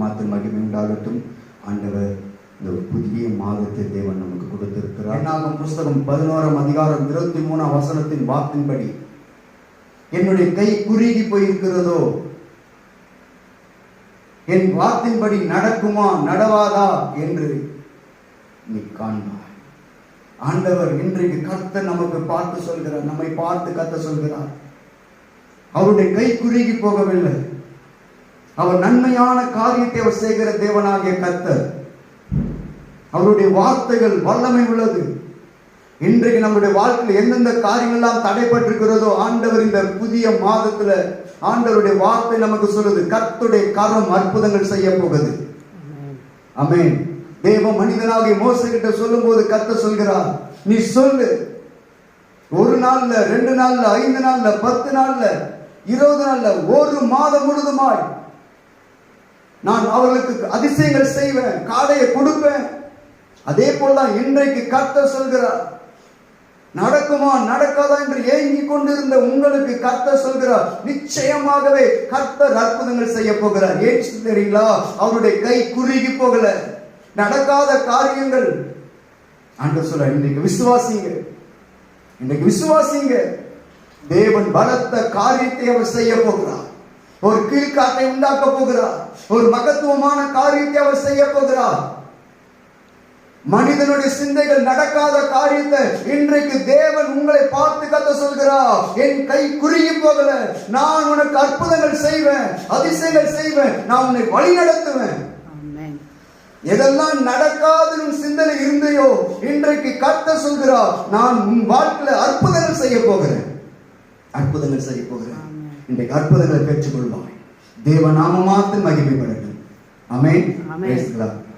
நாமத்தில் மகிமை உண்டாகட்டும். ஆண்டவர் இந்த ஒரு புதிய மாதத்தை தேவன் நமக்கு கொடுத்திருக்கிறார். என்னாகும் புஸ்தகம் 11ஆம் அதிகாரம் 23ஆம் வசனத்தின் வாக்கின்படி, என்னுடைய கை குறுகி போயிருக்கிறதோ, என் வார்த்தையின்படி நடக்குமா நடவாதா என்று நீ காண்பாய். ஆண்டவர் இன்றைக்கு கர்த்தர் நமக்கு பார்த்து சொல்கிறார், நம்மை பார்த்து கர்த்தர் சொல்கிறார். அவருடைய கை குறுகி போகவில்லை. அவர் நன்மையான காரியத்தை அவர் செய்கிற தேவனாகிய கர்த்தர். அவருடைய வார்த்தைகள் வல்லமை உள்ளது. இன்றைக்கு நம்முடைய வாழ்க்கையில் எந்தெந்த காரியங்கள் எல்லாம் தடைப்பட்டிருக்கிறதோ, ஆண்டவர் இந்த புதிய மாதத்துல ஆண்டவருடைய வார்த்தை நமக்கு சொல்லுது, கர்த்தருடைய கரம் அற்புதங்கள் செய்ய போகுது. ஆமென். தேவ மனிதனாகிய மோசே கிட்ட சொல்லும் போது கர்த்தர் சொல்கிறார், நீ சொல்லு, 1 நாள்ல 2 நாள்ல 5 நாள்ல 10 நாள்ல 20 நாள்ல 1 மாதம் முழுதுமாய் நான் அவர்களுக்கு அதிசயங்கள் செய்வேன், காடையை கொடுப்பேன். அதே போலதான் இன்றைக்கு கர்த்தர் சொல்கிறார், நடக்குமா நடக்காதா என்று ஏங்கிக் கொண்டிருந்த உங்களுக்கு கர்த்தர் சொல்கிறார், நிச்சயமாகவே கர்த்தர் அற்புதங்கள் செய்ய போகிறார். ஏன் தெரியுங்களா? அவருடைய கை குறுகி போகல. நடக்காத காரியங்கள் ஆண்டவர் சொல்ற, இன்றைக்கு விசுவாசிங்க, இன்றைக்கு விசுவாசிங்க. தேவன் பலத்த காரியத்தை அவர் செய்ய போகிறார். ஒரு கீழ்காட்டை உண்டாக்க போகிறார். ஒரு மகத்துவமான காரியத்தை அவர் செய்ய போகிறார். மனிதனுடைய சிந்தைகள் நடக்காத காரியத்தை இன்றைக்கு தேவன் உங்களை பார்த்து கர்த்தர் சொல்கிறார், என் கை குறுகி போகல, நான் உனக்கு அற்புதங்கள் செய்வேன், அதிசயங்கள் செய்வேன், நான் உன்னை வழி நடத்துவேன். எதெல்லாம் நடக்காது சிந்தனை இருந்தையோ, இன்றைக்கு கர்த்தர் சொல்கிறார், நான் உன் வாழ்க்கையில அற்புதங்கள் செய்ய போகிறேன், அற்புதங்கள் செய்ய போகிறேன். இன்றைக்கு அற்புதங்களை பெற்றுக்கொள்வாய். தேவ நாமமாத்து மகிமைப்படட்டும். ஆமென்.